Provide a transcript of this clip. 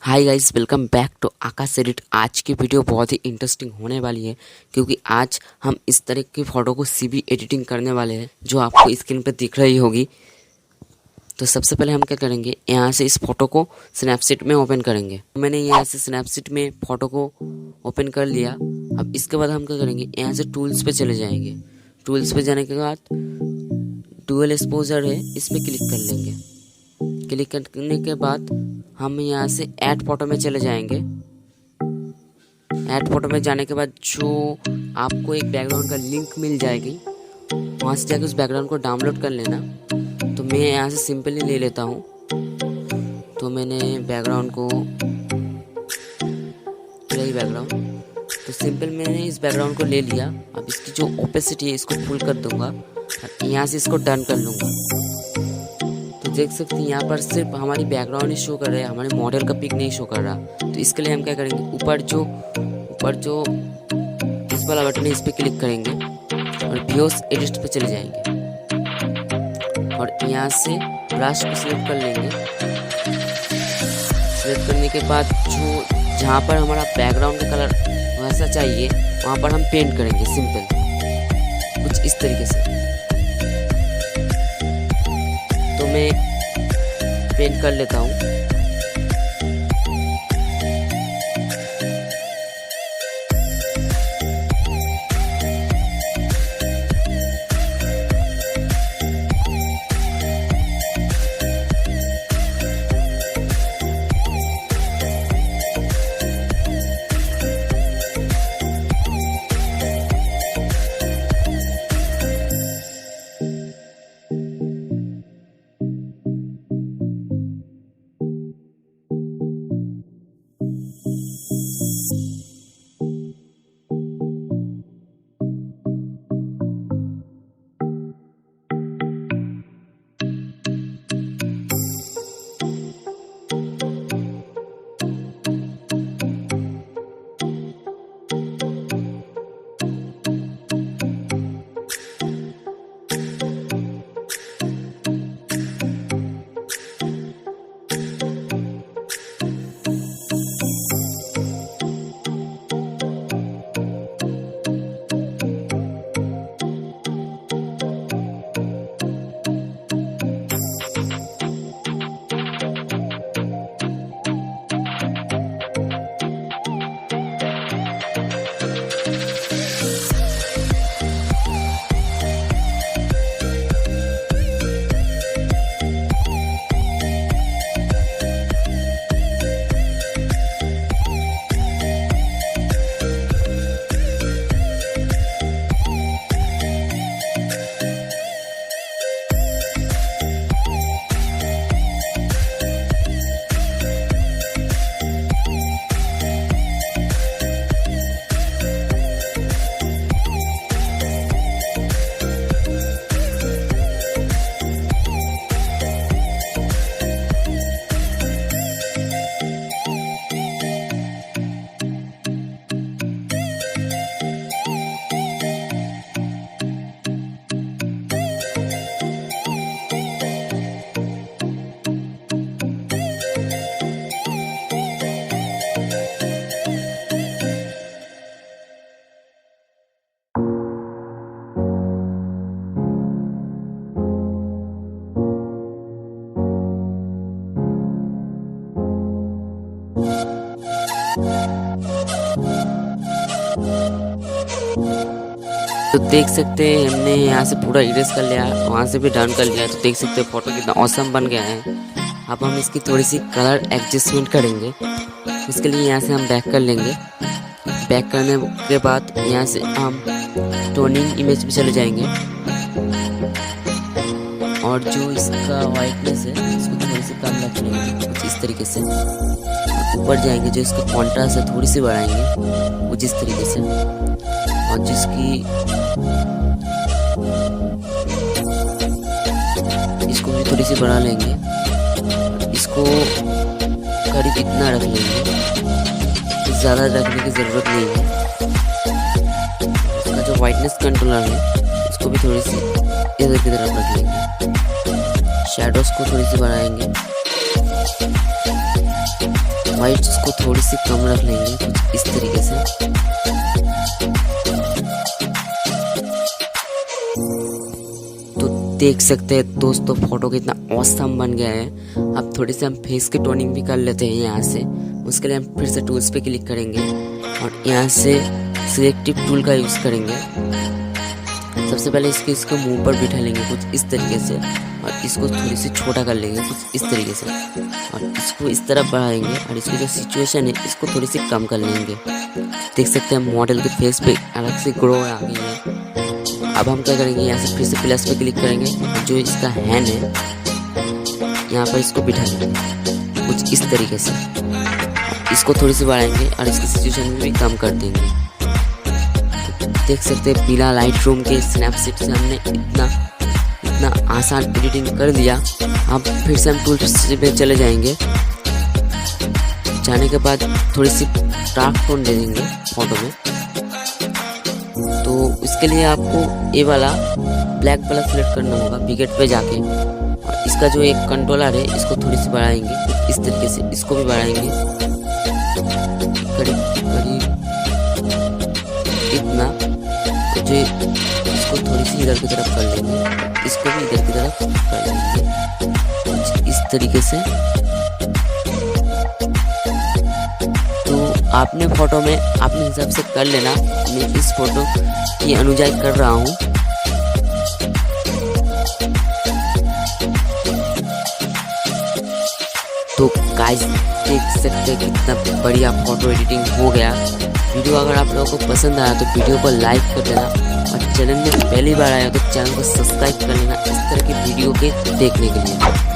Hi guys, welcome back to Akash edit. आज की video बहुत ही इंटरेस्टिंग होने वाली है क्योंकि आज हम इस तरह की फ़ोटो को सीवी एडिटिंग करने वाले हैं जो आपको स्क्रीन पर दिख रही होगी। तो सबसे पहले हम क्या करेंगे, यहाँ से इस फ़ोटो को स्नैपसीड में ओपन करेंगे। मैंने यहाँ से स्नैपसीड में फ़ोटो को ओपन कर लिया। अब इसके बाद हम क्या करेंगे, यहाँ से टूल्स पे चले जाएंगे। टूल्स पे जाने के बाद डुअल एक्सपोजर है, इस पर क्लिक कर लेंगे। क्लिक करने के बाद हम यहाँ से ऐड फोटो में चले जाएंगे। ऐड फोटो में जाने के बाद जो आपको एक बैकग्राउंड का लिंक मिल जाएगी, वहाँ से जाके उस बैकग्राउंड को डाउनलोड कर लेना। तो मैं यहाँ से सिंपली ले लेता हूँ। तो मैंने बैकग्राउंड को, यही बैकग्राउंड, तो सिंपल मैंने इस बैकग्राउंड को ले लिया। अब इसकी जो ओपेसिटी है इसको फुल कर दूंगा और यहाँ से इसको डन कर लूँगा। तो देख सकते हैं यहाँ पर सिर्फ हमारी बैकग्राउंड ही शो कर रहा है, हमारे मॉडल का पिक नहीं शो कर रहा। तो इसके लिए हम क्या करेंगे, ऊपर जो इस वाला बटन है इस पर क्लिक करेंगे और व्यूज एडिट पे चले जाएंगे और यहाँ से ब्रश को सिलेक्ट कर लेंगे। सिलेक्ट करने के बाद जो जहाँ पर हमारा बैकग्राउंड का कलर वैसा चाहिए वहाँ पर हम पेंट करेंगे सिंपल कुछ इस तरीके से। तो मैं पेंट कर लेता हूँ। तो देख सकते हैं हमने यहाँ से पूरा इरेज कर लिया, वहाँ से भी डन कर लिया। तो देख सकते हैं फोटो कितना ऑसम बन गया है। अब हम इसकी थोड़ी सी कलर एडजस्टमेंट करेंगे। इसके लिए यहाँ से हम बैक कर लेंगे। बैक करने के बाद यहाँ से हम टोनिंग इमेज पे चले जाएंगे और जो इसका वाइटनेस है इसको थोड़ी सी कम रख लेंगे कुछ इस तरीके से। ऊपर जाएंगे, जो इसका कॉन्ट्रास्ट है थोड़ी सी बढ़ाएंगे कुछ इस तरीके से और जिसकी इसको भी थोड़ी सी बढ़ा लेंगे। इसको करीब इतना रख लेंगे, ज़्यादा रखने की ज़रूरत नहीं है। इसका जो वाइटनेस कंट्रोलर है इसको भी थोड़ी सी इधर की तरफ रख लेंगे। शैडोज को थोड़ी सी बढ़ाएंगे। वाइट्स को थोड़ी सी कम रख लेंगे कुछ इस तरीके से। तो देख सकते हैं दोस्तों फोटो कितना ऑसम बन गया है। अब थोड़ी सी हम फेस की टोनिंग भी कर लेते हैं यहाँ से। उसके लिए हम फिर से टूल्स पे क्लिक करेंगे और यहाँ से सिलेक्टिव टूल का यूज़ करेंगे। सबसे पहले इसको मुंह पर बिठा लेंगे कुछ इस तरीके से और इसको थोड़ी सी छोटा कर लेंगे कुछ इस तरीके से और इसको इस तरफ बढ़ाएंगे और इसकी जो सिचुएशन है इसको थोड़ी सी कम कर लेंगे। देख सकते हैं मॉडल के फेस पे अलग से ग्रो आ गई है। अब हम क्या करेंगे, यहाँ से फिर से प्लस पे क्लिक करेंगे, जो इसका हैंड है यहाँ पर इसको बिठा लेंगे कुछ इस तरीके से। इसको थोड़ी सी बढ़ाएंगे और इसकी सिचुएशन भी कम कर देंगे। देख सकते हैं बिना लाइट रूम के स्नैपसीड से हमने इतना आसान एडिटिंग कर दिया। अब फिर से हम टूल्स पे चले जाएंगे। जाने के बाद थोड़ी सी डार्क टोन दे देंगे फोटो में। तो इसके लिए आपको ये वाला ब्लैक वाला सिलेक्ट करना होगा विकेट पे जाके और इसका जो एक कंट्रोलर है इसको थोड़ी सी बढ़ाएंगे इस तरीके से। इसको भी बढ़ाएंगे करीब इतना, जो इसको थोड़ी सी इधर की तरफ कर लेंगे, इसको भी इधर की तरफ कर लेंगे इस तरीके से। तो आपने फोटो में अपने हिसाब से कर लेना। मैं इस फोटो की अनुजाई कर रहा हूँ। तो गाइस देख सकते हैं कितना बढ़िया फोटो एडिटिंग हो गया। वीडियो अगर आप लोगों को पसंद आया तो वीडियो को लाइक कर देना और चैनल में पहली बार आया तो चैनल को सब्सक्राइब कर लेना इस तरह की वीडियो के देखने के लिए।